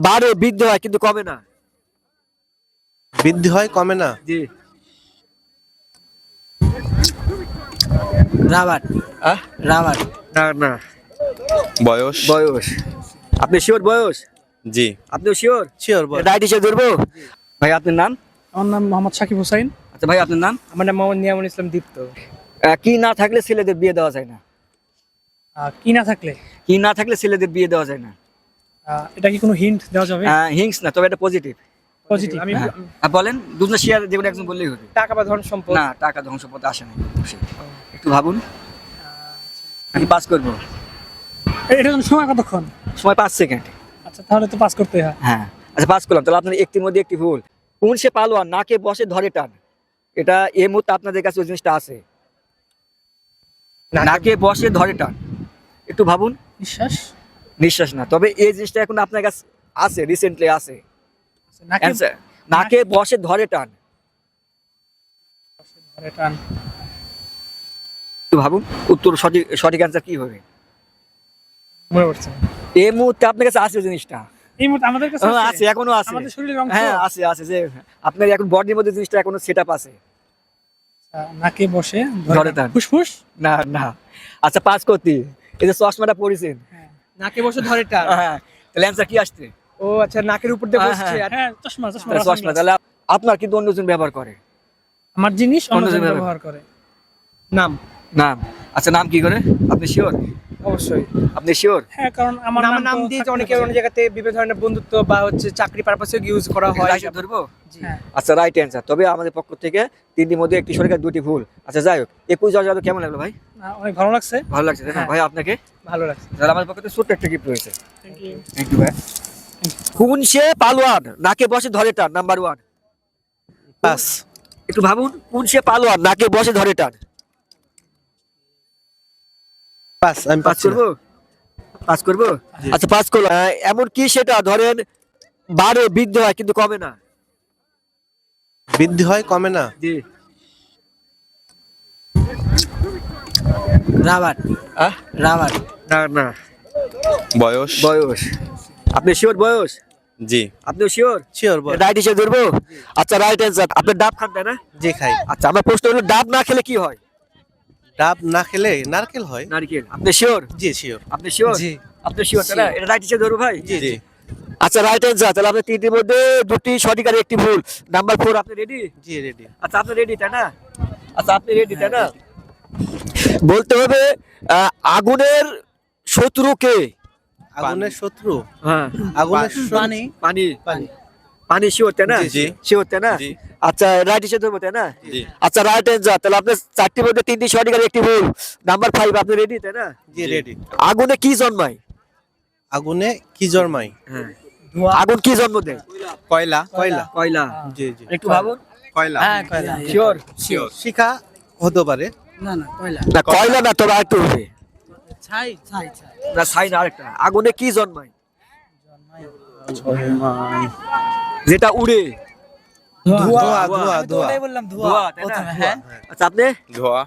বাড়ে বৃদ্ধি হয় কিন্তু কমে না। বৃদ্ধি হয় কমে না। জি। রাবার। আহ রাবার। না না। বয়স। বয়স। আপনি শিওর বয়স? জি আপনিও শিওর? শিওর বয়স। ডায়েট হিসেবে ধরবো। ভাই আপনার নাম? আমার নাম মোহাম্মদ সাকিব হোসাইন। আচ্ছা ভাই আপনার নাম? আমার নাম মোহাম্মদ নিয়ামুল ইসলাম দীপ্ত। কি না থাকলে ছেলেদের বিয়ে দেওয়া যায় না? কি না থাকলে কি না থাকলে ছেলেদের বিয়ে দেওয়া যায় না? এটা কি কোনো হিন্ট দেওয়া যাবে? হিংস না, তবে এটা পজিটিভ। পজিটিভ। আমি বলেন দুজনে শেয়ার যেকোনো একজন বললেই হবে। টাকা বা ধন সম্পদ। না, টাকা ধ্বংস পথে আসে না। একটু ভাবুন। আমি পাস করবো। এটা সময় কতক্ষণ? সময় 5 সেকেন্ড। আচ্ছা তাহলে তো পাস করতে হয়। হ্যাঁ আচ্ছা পাস করলাম। তাহলে আপনার একটির মধ্যে একটি ভুল। কোন সে পালোয়ান নাকে বসে ধরে টান? এটা এই মুহূর্তে আপনাদের কাছে ওই জিনিসটা আছে। নাকে বসে ধরে টান। একটু ভাবুন। নিঃশ্বাস। নিঃশ্বাস না, তবে এই জিনিসটা এখন আপনার কাছে আছে, রিসেন্টলি আছে। নাকে Answer, নাকে বসে ধরে টান। ধরে টান। একটু ভাবুন উত্তর সঠিক সঠিক অ্যান্সার কি হবে। মনে পড়ছে না। এই মুহূর্তে আপনার কাছে আছে জিনিসটা। এই মুহূর্তে আমাদের কাছে হ্যাঁ, আছে। আছে, এখনো আছে। আমাদের শরীরের অংশ। হ্যাঁ আছে আছে, যে আপনার এখন বডির মধ্যে জিনিসটা এখনো সেটআপ আছে। নাকে বসে ধরে টান। ফুসফুস। না না। আচ্ছা পাস করতে এই যে চশমাটা পরিছেন। নাকে বসে ধরে টান। হ্যাঁ, তাহলে অ্যান্সার কি আসছে? ও আচ্ছা, নাকের উপর দিয়ে হ্যাঁ, বসছে। হ্যাঁ। হ্যাঁ, চশমা চশমা। তাহলে চশমা, তাহলে আপনার কিন্তু অন্যজন ব্যবহার করে। আমার জিনিস অন্যজন অন্যজন ব্যবহার করে। নাম। নাম। আচ্ছা নাম কি করে? আপনি শিওর? অবশ্যই। আপনি শিওর? হ্যাঁ, কারণ আমার নাম দিয়ে অনেকে অনেক জায়গাতে বিভিন্ন ধরনের বন্ধুত্ব বা হচ্ছে চাকরি পারপাসে ইউজ করা হয়। রাইট ধরবো? হ্যাঁ। আচ্ছা রাইট অ্যান্সার। তবে আমাদের পক্ষ থেকে তিনটির মধ্যে একটি সরকার দুটি ভুল। আচ্ছা যাই হোক, 21 যাওয়া কেমন লাগলো ভাই? অনেক ভালো লাগছে। ভালো লাগছে তাই না? হ্যাঁ। ভাই আপনাকে? ভালো লাগছে। তাহলে আমাদের পক্ষ থেকে ছোট্ট একটা গিফট রয়েছে। Thank you. থ্যাংক ইউ ভাই। কোন সে পালোয়ান নাকে বসে ধরে টান? নাম্বার 1। পাস। একটু ভাবুন, কোন সে পালোয়ান নাকে বসে ধরে টান? পাস। আমি পাস পাচ্ছি না। করবো? পাস করবো? আচ্ছা পাস করলো। এমন কি সেটা ধরেন বাড়ে বৃদ্ধি হয় কিন্তু কমে না? বৃদ্ধি হয় কমে না। জি। রাবার। আহ রাবার। না না। বয়স। বয়স। আপনি শিওর বয়স? জি আপনিও শিওর? শিওর বয়স। রাইট হিসেবে ধরবো। আচ্ছা রাইট অ্যান্সার। আপনি ডাব খান তাই না? জি খাই। আচ্ছা আমার প্রশ্ন হলো ডাব না খেলে কি হয়? ডাব না খেলে নারকেল হয়। নারকেল। আপনি শিওর? জি শিওর। আপনি শিওর? জি। আপনি শিওর তাই না? এটা রাইট হিসেবে ধরবো ভাই? জি জি আচ্ছা রাইট অ্যান্সার। তাহলে আপনি তিনটির মধ্যে দুটি সঠিক আর একটি ভুল। নাম্বার 4। আপনি রেডি? জি রেডি। আচ্ছা আপনি রেডি তাই না? আচ্ছা আপনি রেডি তাই না? বলতে হবে আগুনের শত্রু কে? আগুনের শত্রু। হ্যাঁ। আগুনের পানি। পানি। পানি। পানি শিওর তাই না? জি, জি। শিওর তাই না? জি। আচ্ছা রাইট হিসেবে ধরবো তাই না? জি। আচ্ছা রাইট অ্যান্সার। তাহলে আপনি চারটির মধ্যে তিনটি সঠিক আর একটি ভুল। নাম্বার 5। আপনি রেডি তাই না? জি রেডি। আগুনে কি জন্মায়? আগুনে কি জন্মায়? হ্যাঁ। ধোঁয়া। আগুন কি জন্ম দেয়? কয়লা। কয়লা। কয়লা। জি জি। একটু ভাবুন। কয়লা। হ্যাঁ, কয়লা। শিওর? শিওর। শিখা হতে পারে। না না, কয়লা। না কয়লা না, তবে আরেকটু হবে। ছাই ছাই ছাই। না ছাই না, আরেকটা। আগুনে কি জন্মায়? যেটা উড়ে। ধোঁয়া। ধোঁয়া ধোঁয়া আমি তো ধোঁয়া। ওটাই বললাম, ধোঁয়া। ধোঁয়া তাই না? প্রথমে, হ্যাঁ। আচ্ছা আপনি? ধোঁয়া।